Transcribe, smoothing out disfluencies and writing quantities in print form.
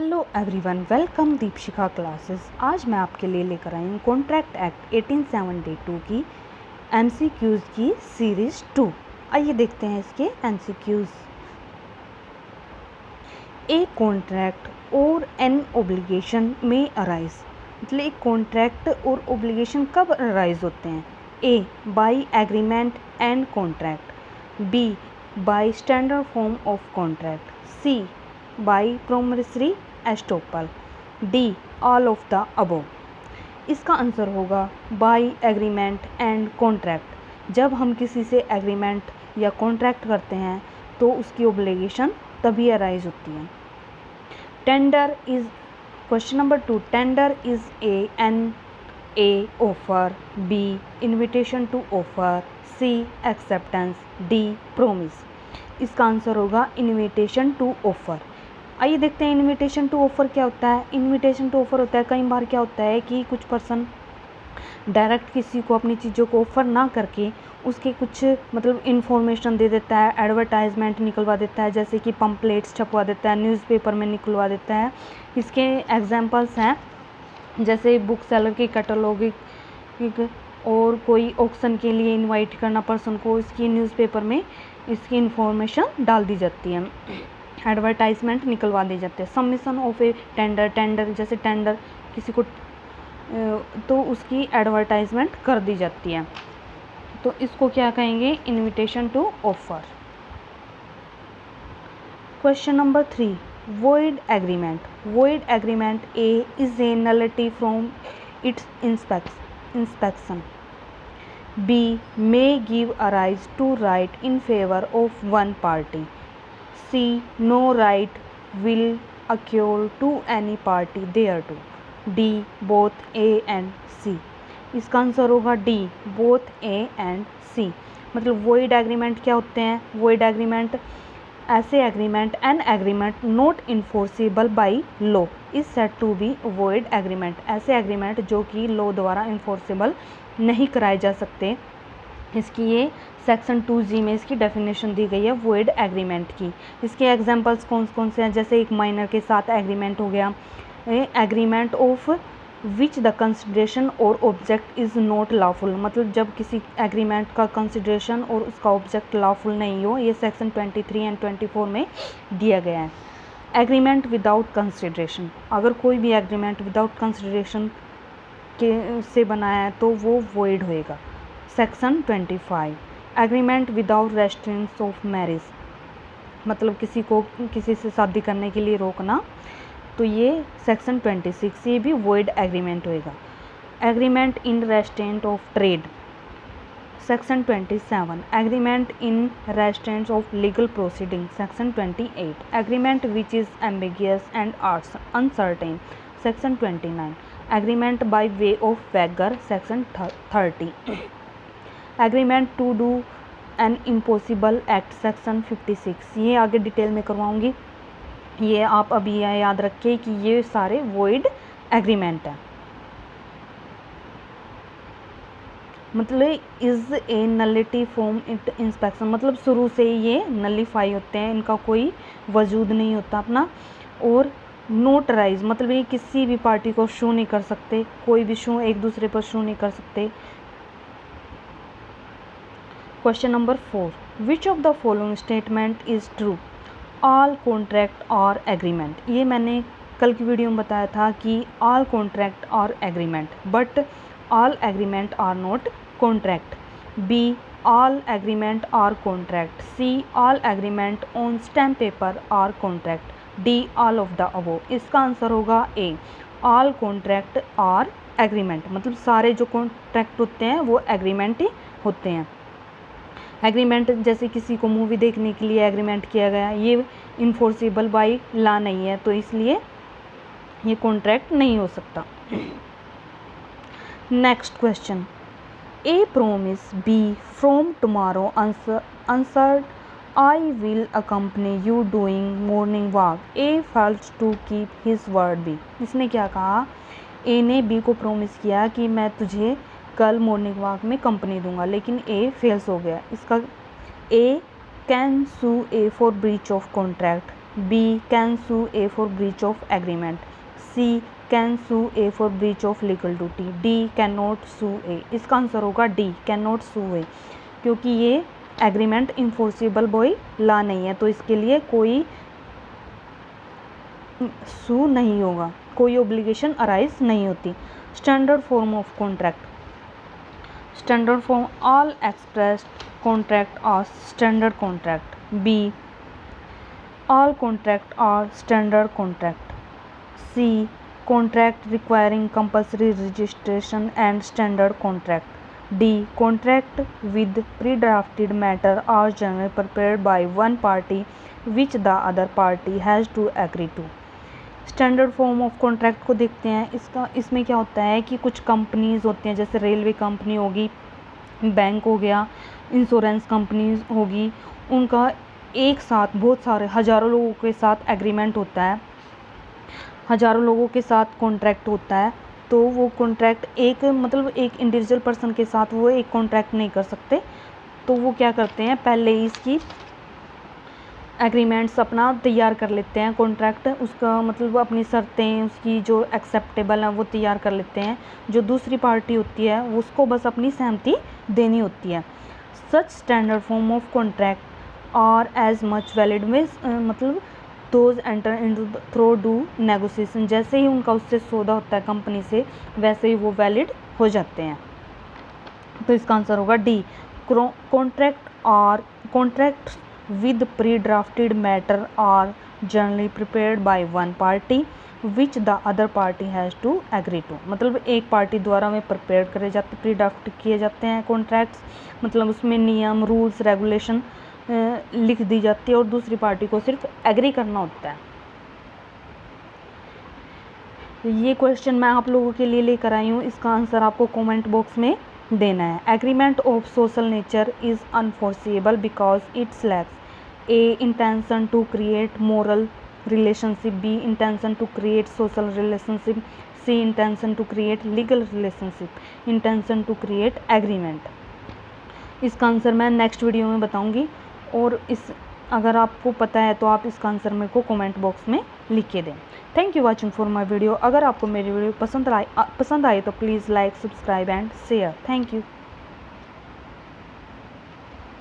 Hello everyone, welcome Deepshikha classes. आज मैं आपके लिए लेकर आई हूँ कॉन्ट्रैक्ट एक्ट 1872 की एमसीक्यूज़ की सीरीज़ 2। आइए देखते हैं इसके एमसीक्यूज़। ए कॉन्ट्रैक्ट और एन ओब्लिगेशन में अराइज, मतलब एक कॉन्ट्रैक्ट और ओब्लिगेशन कब अराइज होते हैं? A by agreement and contract, B by standard form of contract, C by promissory estoppel, D all of the above. इसका आंसर होगा by agreement and contract. जब हम किसी से एग्रीमेंट या कॉन्ट्रैक्ट करते हैं तो उसकी ओब्लिगेशन तभी अराइज होती है। Tender is, question number 2, tender is A offer, B invitation to offer, C acceptance, D promise. इसका आंसर होगा इन्विटेशन टू ऑफर। आइए देखते हैं इनविटेशन टू ऑफ़र क्या होता है। इनविटेशन टू ऑफ़र होता है, कई बार क्या होता है कि कुछ पर्सन डायरेक्ट किसी को अपनी चीज़ों को ऑफ़र ना करके उसके कुछ मतलब इन्फॉर्मेशन दे देता है, एडवर्टाइजमेंट निकलवा देता है, जैसे कि पम्पलेट्स छपवा देता है, न्यूज़पेपर में निकलवा देता है। इसके एग्जांपल्स हैं जैसे बुक सेलर की कैटलॉग, और कोई ऑक्शन के लिए इनवाइट करना पर्सन को, इसकी न्यूज़पेपर में इसकी इन्फॉर्मेशन डाल दी जाती है, एडवर्टाइजमेंट निकलवा दी जाती है। सबमिशन ऑफ ए टेंडर जैसे टेंडर किसी को तो उसकी एडवर्टाइजमेंट कर दी जाती है, तो इसको क्या कहेंगे? Invitation to offer. Question number 3, void agreement A is a nullity from its inspection. B may give arise to right in favor of one party. C no right will accrue to any party thereto. D both A and C. इसका answer होगा D, both A and C. मतलब void agreement क्या होते हैं? void agreement ऐसे agreement, an agreement not enforceable by law is said to be void agreement. ऐसे agreement जो कि लॉ द्वारा इन्फोर्सिबल नहीं कराए जा सकते। इसकी ये सेक्शन 2G में इसकी डेफिनेशन दी गई है void एग्रीमेंट की। इसके एग्जांपल्स कौन कौन से हैं? जैसे एक माइनर के साथ एग्रीमेंट हो गया, agreement of which the consideration और ऑब्जेक्ट इज़ नॉट लॉफुल, मतलब जब किसी एग्रीमेंट का कंसिडरेशन और उसका ऑब्जेक्ट लॉफुल नहीं हो, ये सेक्शन 23 एंड 24 में दिया गया है। एग्रीमेंट विदाउट कंसिडरेशन, अगर कोई भी एग्रीमेंट विदाउट कंसिडरेशन के से बनाया है तो वो void होएगा, section 25। Agreement without restrictions of marriage, मतलब किसी को किसी से शादी करने के लिए रोकना, तो ये सेक्शन 26, ये भी void एग्रीमेंट होएगा। Agreement in restraint of trade, section 27। Agreement in restraint of legal proceeding, section 28। Agreement which is ambiguous and uncertain, section 29। Agreement by way of wager, section 30। Agreement to do an impossible act, section 56। ये आगे detail में करवाऊंगी, ये आप अभी याद रखिए कि ये सारे void एग्रीमेंट हैं। मतलब is a nullity from it inspection, मतलब शुरू से ही ये नलीफाई होते हैं, इनका कोई वजूद नहीं होता अपना। और नोट राइज, मतलब ये किसी भी पार्टी को शो नहीं कर सकते, कोई भी शो एक दूसरे पर शो नहीं कर सकते। Question number 4, which of the following statement is true? All contract और एग्रीमेंट, ये मैंने कल की वीडियो में बताया था कि ऑल कॉन्ट्रैक्ट और agreement, but all agreement are not contract. B all agreement are contract, C all agreement on stamp paper are contract, D all of the above. इसका आंसर होगा ए, ऑल कॉन्ट्रैक्ट और agreement, मतलब सारे जो contract होते हैं वो agreement ही होते हैं। एग्रीमेंट जैसे किसी को मूवी देखने के लिए एग्रीमेंट किया गया, ये इन्फोर्सिबल बाई लॉ नहीं है, तो इसलिए ये कॉन्ट्रैक्ट नहीं हो सकता। Next question, A promise B from tomorrow answered I will accompany you doing morning walk, A fails to keep his word B. इसने क्या कहा? ए ने बी को प्रोमिस किया कि मैं तुझे कल मॉर्निंग वॉक में कंपनी दूंगा, लेकिन ए फेल्स हो गया। इसका A can sue A for breach of contract, B. Can sue A for breach of agreement. C. Can sue A for breach of legal duty. D. Cannot sue A. इसका answer होगा D. Cannot sue A, क्योंकि ये agreement enforceable by law नहीं है, तो इसके लिए कोई सू नहीं होगा, कोई ओब्लिगेशन अराइज नहीं होती। Standard form of contract, standard form all expressed contract are standard contract. B. All contract are standard contract. C. Contract requiring compulsory registration and standard contract. D. Contract with pre drafted matter are generally prepared by one party which the other party has to agree to. Standard form of contract को देखते हैं। इसमें क्या होता है कि कुछ companies होती हैं, जैसे रेलवे कंपनी होगी, बैंक हो गया, इंश्योरेंस कंपनीज होगी, उनका एक साथ बहुत सारे हज़ारों लोगों के साथ एग्रीमेंट होता है, हज़ारों लोगों के साथ कॉन्ट्रैक्ट होता है। तो वो कॉन्ट्रैक्ट एक एक इंडिविजुअल पर्सन के साथ वो एक कॉन्ट्रैक्ट नहीं कर सकते, तो वो क्या करते हैं, पहले ही इसकी एग्रीमेंट्स अपना तैयार कर लेते हैं, कॉन्ट्रैक्ट उसका अपनी शर्तें उसकी जो एक्सेप्टेबल हैं वो तैयार कर लेते हैं। जो दूसरी पार्टी होती है उसको बस अपनी सहमति देनी होती है। Such standard form of contract are as much valid में those enter into through due negotiation, जैसे ही उनका उससे सौदा होता है कंपनी से, वैसे ही वो वैलिड हो जाते हैं। तो इसका आंसर होगा D. Contract with pre-drafted matter are generally prepared by one party which the other party has to agree to। एक पार्टी द्वारा में प्रिपेयर करे जाते, प्री ड्राफ्ट किए जाते हैं कॉन्ट्रैक्ट्स, उसमें नियम रूल्स रेगुलेशन लिख दी जाती है और दूसरी पार्टी को सिर्फ एग्री करना होता है। ये क्वेश्चन मैं आप लोगों के लिए लेकर आई हूँ, इसका आंसर आपको कमेंट बॉक्स में देना है। Agreement of social nature is unenforceable because it's lacks A intention to create moral relationship, B intention to create social relationship, C intention to create legal relationship, intention to create agreement. इसका answer मैं next video में बताऊंगी, और अगर आपको पता है तो आप इसका आंसर मेरे को कमेंट बॉक्स में लिख के दें। Thank you watching for my video. अगर आपको मेरी वीडियो पसंद आए तो please like, subscribe and share. Thank you.